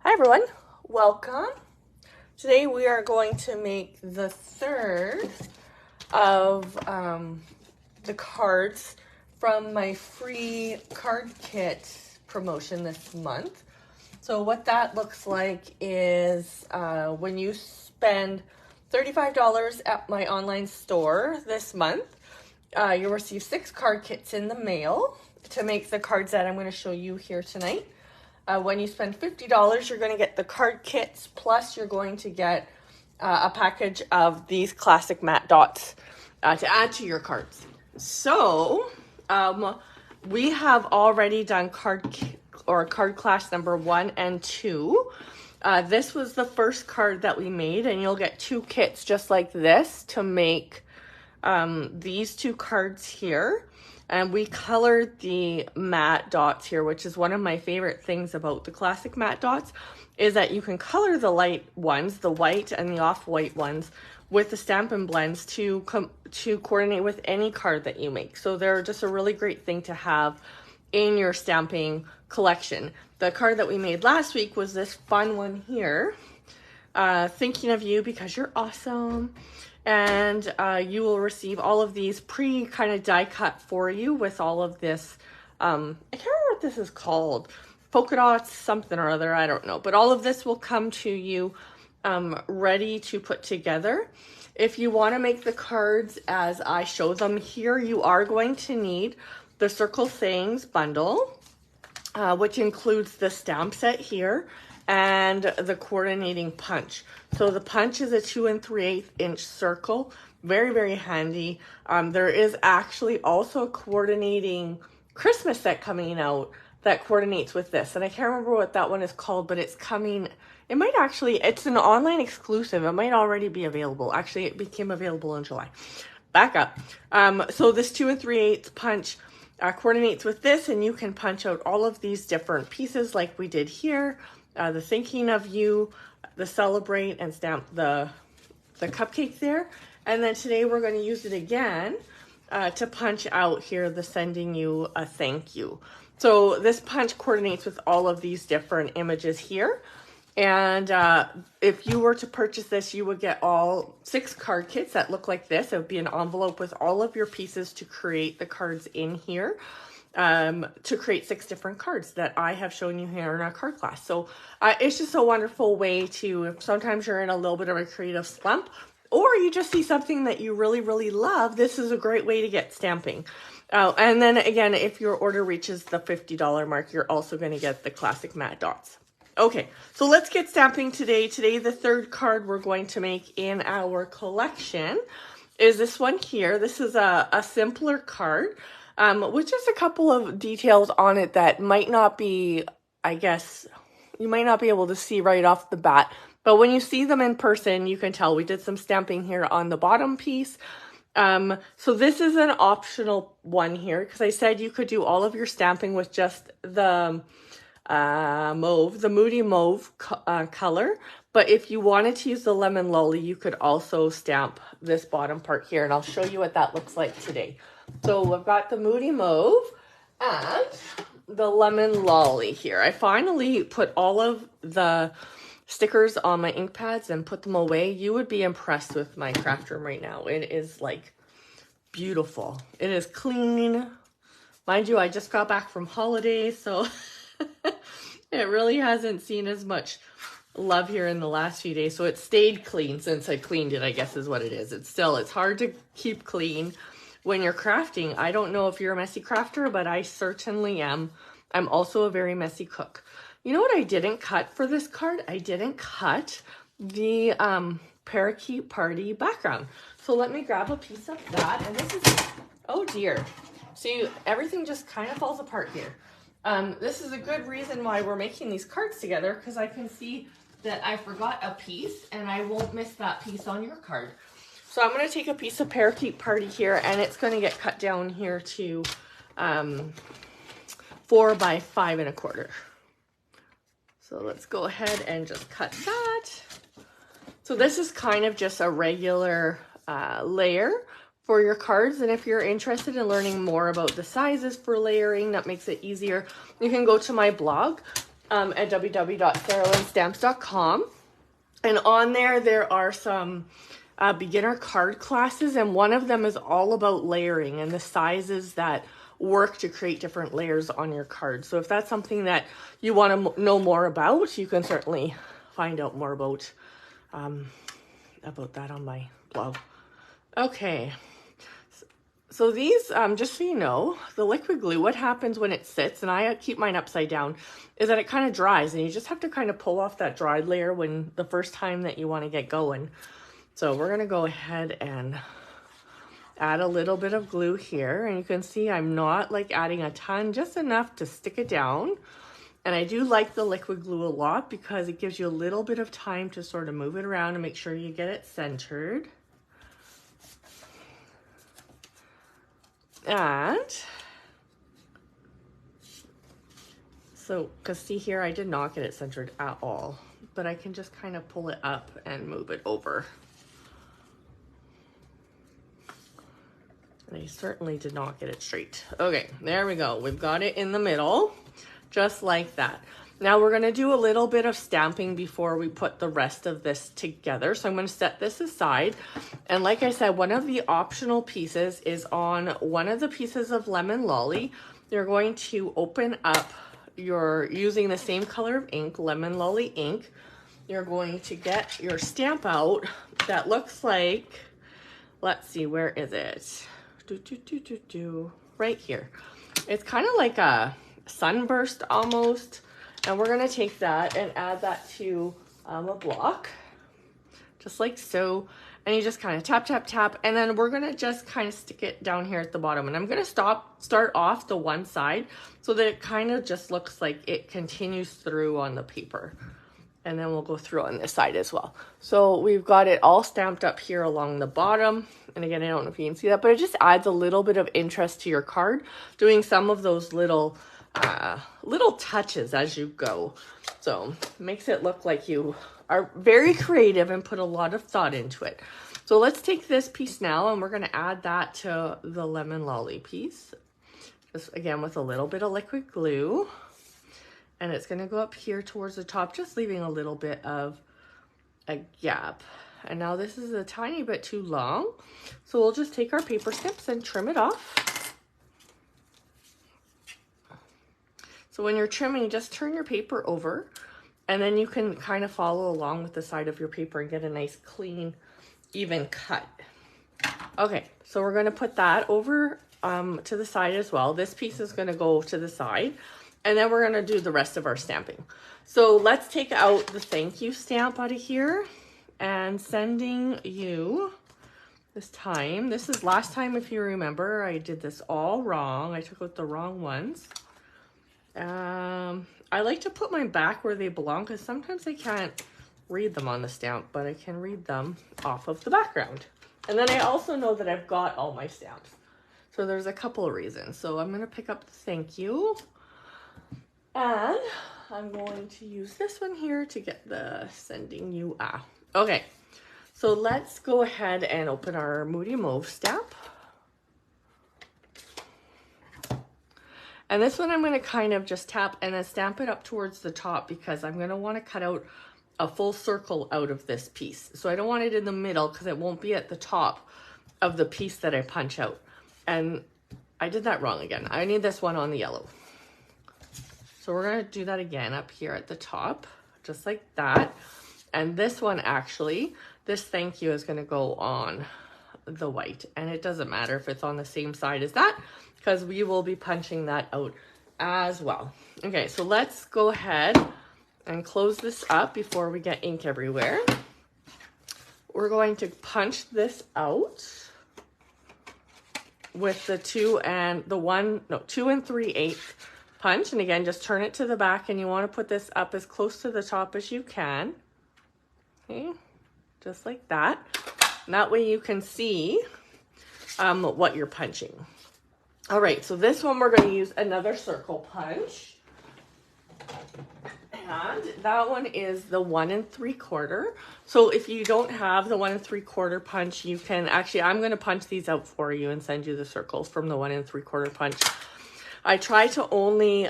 Hi everyone, welcome. Today we are going to make the third of the cards from my free card kit promotion this month. So what that looks like is when you spend $35 at my online store this month, you'll receive 6 card kits in the mail to make the cards that I'm going to show you here tonight. When you spend $50, you're going to get the card kits, plus you're going to get a package of these classic matte dots to add to your cards. So we have already done card class number 1 and 2. This was the first card that we made, and you'll get 2 kits just like this to make these 2 cards here. And we colored the matte dots here, which is one of my favorite things about the classic matte dots, is that you can color the light ones, the white and the off-white ones, with the Stampin' blends to coordinate with any card that you make. So they're just a really great thing to have in your stamping collection. The card that we made last week was this fun one here, thinking of you because you're awesome. And you will receive all of these kind of die cut for you with all of this, I can't remember what this is called, polka dots, something or other, I don't know. But all of this will come to you ready to put together. If you want to make the cards as I show them here, you are going to need the Circle Sayings bundle, which includes the stamp set here and the coordinating punch. So the punch is a 2 3/8 inch circle, very, very handy. There is actually also a coordinating Christmas set coming out that coordinates with this. And I can't remember what that one is called, but it's coming. It might actually, it's an online exclusive. It might already be available. Actually, it became available in July. Back up. So this 2 3/8 punch coordinates with this, and you can punch out all of these different pieces like we did here. The thinking of you, the celebrate, and stamp the cupcake there. And then today we're going to use it again to punch out here the sending you a thank you. So this punch coordinates with all of these different images here. And if you were to purchase this, you would get all 6 card kits that look like this. It would be an envelope with all of your pieces to create the cards in here. To create 6 different cards that I have shown you here in our card class. So it's just a wonderful way to, if sometimes you're in a little bit of a creative slump, or you just see something that you really, really love, this is a great way to get stamping. And then again, if your order reaches the $50 mark, you're also going to get the classic matte dots. Okay, so let's get stamping today. Today, the third card we're going to make in our collection is this one here. This is a simpler card. With just a couple of details on it that might not be, I guess, you might not be able to see right off the bat. But when you see them in person, you can tell we did some stamping here on the bottom piece. So this is an optional one here because I said you could do all of your stamping with just the mauve, the Moody Mauve color. But if you wanted to use the Lemon Lolly, you could also stamp this bottom part here. And I'll show you what that looks like today. So we've got the Moody Mauve and the Lemon Lolly here. I finally put all of the stickers on my ink pads and put them away. You would be impressed with my craft room right now. It is like beautiful. It is clean. Mind you, I just got back from holidays, so it really hasn't seen as much love here in the last few days. So it stayed clean since I cleaned it, I guess is what it is. It's hard to keep clean when you're crafting. I don't know if you're a messy crafter, but I certainly am. I'm also a very messy cook. You know what I didn't cut for this card? I didn't cut the parakeet party background. So let me grab a piece of that. And this is, oh dear. See, everything just kind of falls apart here. This is a good reason why we're making these cards together, because I can see that I forgot a piece and I won't miss that piece on your card. So I'm going to take a piece of parakeet party here, and it's going to get cut down here to 4 by 5 1/4. So let's go ahead and just cut that. So this is kind of just a regular layer for your cards. And if you're interested in learning more about the sizes for layering, that makes it easier, you can go to my blog at www.sarahlynstamps.com. And on there are some beginner card classes, and one of them is all about layering and the sizes that work to create different layers on your card. So if that's something that you want to know more about, you can certainly find out more about that on my blog. Okay. So these, just so you know, the liquid glue, what happens when it sits, and I keep mine upside down, is that it kind of dries, and you just have to kind of pull off that dried layer when the first time that you want to get going. So we're going to go ahead and add a little bit of glue here, and you can see I'm not like adding a ton, just enough to stick it down. And I do like the liquid glue a lot because it gives you a little bit of time to sort of move it around and make sure you get it centered. And so, because see here, I did not get it centered at all, but I can just kind of pull it up and move it over. And I certainly did not get it straight. Okay, there we go. We've got it in the middle, just like that. Now we're gonna do a little bit of stamping before we put the rest of this together. So I'm gonna set this aside. And like I said, one of the optional pieces is on one of the pieces of Lemon Lolly. You're going to open up using the same color of ink, Lemon Lolly ink. You're going to get your stamp out that looks like, let's see, where is it? Right here. It's kind of like a sunburst almost. And we're going to take that and add that to a block, just like so. And you just kind of tap, tap, tap. And then we're going to just kind of stick it down here at the bottom. And I'm going to start off the one side so that it kind of just looks like it continues through on the paper. And then we'll go through on this side as well. So we've got it all stamped up here along the bottom. And again, I don't know if you can see that, but it just adds a little bit of interest to your card, doing some of those little touches as you go. So makes it look like you are very creative and put a lot of thought into it. So let's take this piece now, and we're going to add that to the Lemon Lolly piece. Just again with a little bit of liquid glue. And it's going to go up here towards the top, just leaving a little bit of a gap. And now this is a tiny bit too long. So we'll just take our paper snips and trim it off. So when you're trimming, just turn your paper over, and then you can kind of follow along with the side of your paper and get a nice clean, even cut. Okay, so we're going to put that over to the side as well. This piece is going to go to the side. And then we're going to do the rest of our stamping. So let's take out the thank you stamp out of here, and sending you this time. This is last time, if you remember, I did this all wrong. I took out the wrong ones. I like to put mine back where they belong because sometimes I can't read them on the stamp, but I can read them off of the background. And then I also know that I've got all my stamps. So there's a couple of reasons. So I'm going to pick up the thank you. And I'm going to use this one here to get the sending you a. Okay, so let's go ahead and open our Moody Mauve stamp. And this one I'm going to kind of just tap and then stamp it up towards the top because I'm going to want to cut out a full circle out of this piece. So I don't want it in the middle because it won't be at the top of the piece that I punch out. And I did that wrong again. I need this one on the yellow. So we're going to do that again up here at the top, just like that. And this one actually, this thank you is going to go on the white. And it doesn't matter if it's on the same side as that because we will be punching that out as well. Okay, so let's go ahead and close this up before we get ink everywhere. We're going to punch this out with the 2 and 3/8 punch. And again, just turn it to the back, and you want to put this up as close to the top as you can. Okay, just like that. And that way you can see what you're punching. All right, so this one we're going to use another circle punch. And that one is the 1 3/4. So if you don't have the 1 3/4 punch, you can actually, I'm going to punch these out for you and send you the circles from the 1 3/4 punch. I try to only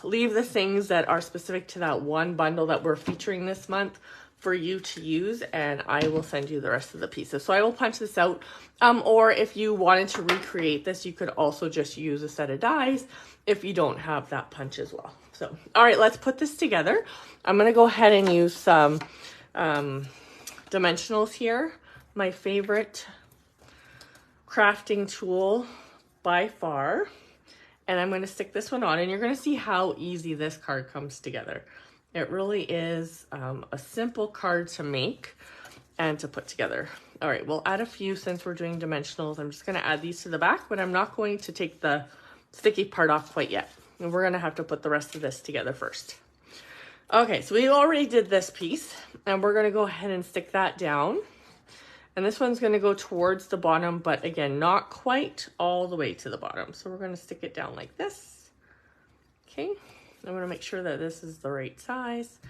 leave the things that are specific to that one bundle that we're featuring this month for you to use, and I will send you the rest of the pieces. So I will punch this out, or if you wanted to recreate this, you could also just use a set of dies if you don't have that punch as well. So, all right, let's put this together. I'm gonna go ahead and use some dimensionals here. My favorite crafting tool by far. And I'm going to stick this one on, and you're going to see how easy this card comes together. It really is a simple card to make and to put together. All right, we'll add a few since we're doing dimensionals. I'm just going to add these to the back, but I'm not going to take the sticky part off quite yet. And we're going to have to put the rest of this together first. Okay, so we already did this piece, and we're going to go ahead and stick that down. And this one's going to go towards the bottom, but again, not quite all the way to the bottom. So we're going to stick it down like this. Okay, I'm going to make sure that this is the right size.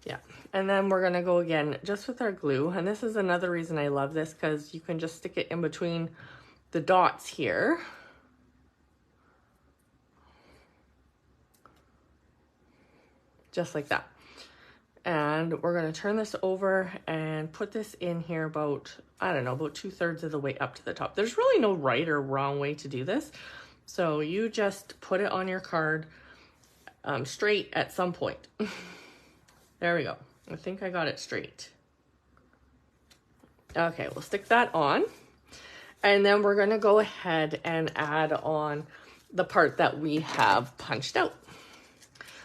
Yeah, and then we're going to go again just with our glue. And this is another reason I love this, because you can just stick it in between the dots here. Just like that. And we're going to turn this over and put this in here about, I don't know, about 2/3 of the way up to the top. There's really no right or wrong way to do this. So you just put it on your card straight at some point. There we go. I think I got it straight. Okay, we'll stick that on. And then we're going to go ahead and add on the part that we have punched out.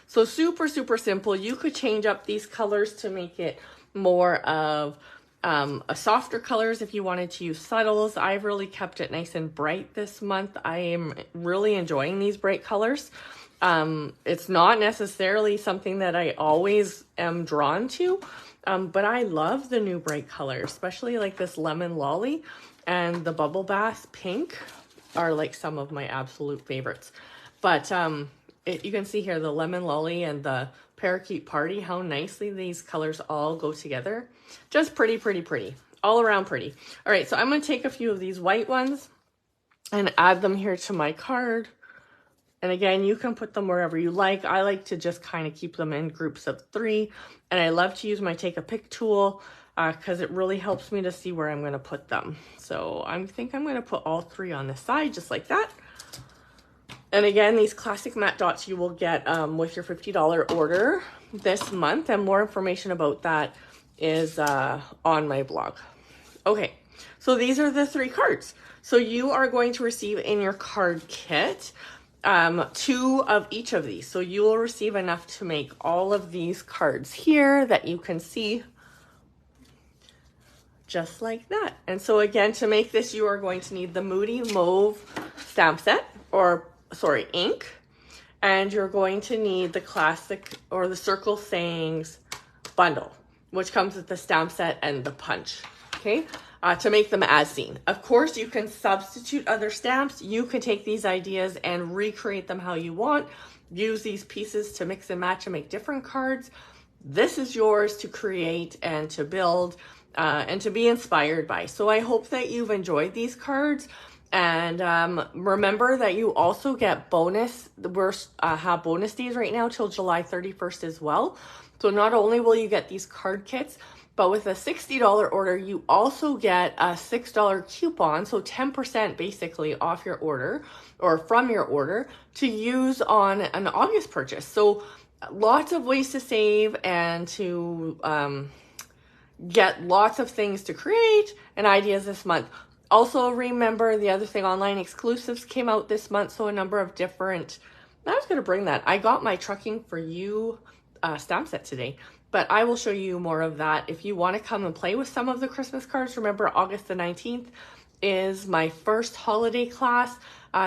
So super, super simple. You could change up these colors to make it more of a softer colors if you wanted to use subtles. I've really kept it nice and bright this month. I am really enjoying these bright colors. It's not necessarily something that I always am drawn to, but I love the new bright colors, especially like this lemon lolly and the bubble bath pink are like some of my absolute favorites. But you can see here the lemon lolly and the parakeet party, how nicely these colors all go together. Just pretty, pretty, pretty. All around pretty. All right, so I'm going to take a few of these white ones and add them here to my card. And again, you can put them wherever you like. I like to just kind of keep them in groups of 3. And I love to use my take a pick tool because it really helps me to see where I'm going to put them. So I think I'm going to put all 3 on this side, just like that. And again, these classic matte dots you will get with your $50 order this month. And more information about that is on my blog. Okay, so these are the 3 cards. So you are going to receive in your card kit 2 of each of these. So you will receive enough to make all of these cards here that you can see just like that. And so again, to make this, you are going to need the Moody Mauve stamp set, or sorry, ink. And you're going to need the classic or the Circle Sayings bundle, which comes with the stamp set and the punch, okay? To make them as seen. Of course, you can substitute other stamps. You can take these ideas and recreate them how you want. Use these pieces to mix and match and make different cards. This is yours to create and to build and to be inspired by. So I hope that you've enjoyed these cards. And remember that you also get bonus. We're have bonus days right now till July 31st as well. So not only will you get these card kits, but with a $60 order, you also get a $6 coupon. So 10% basically off your order or from your order to use on an August purchase. So lots of ways to save and to get lots of things to create and ideas this month. Also, remember the other thing, online exclusives came out this month. So a number of different, I was going to bring that. I got my Trucking for You stamp set today, but I will show you more of that. If you want to come and play with some of the Christmas cards, remember August the 19th is my first holiday class.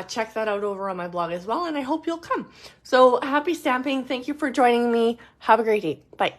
Check that out over on my blog as well. And I hope you'll come. So happy stamping. Thank you for joining me. Have a great day. Bye.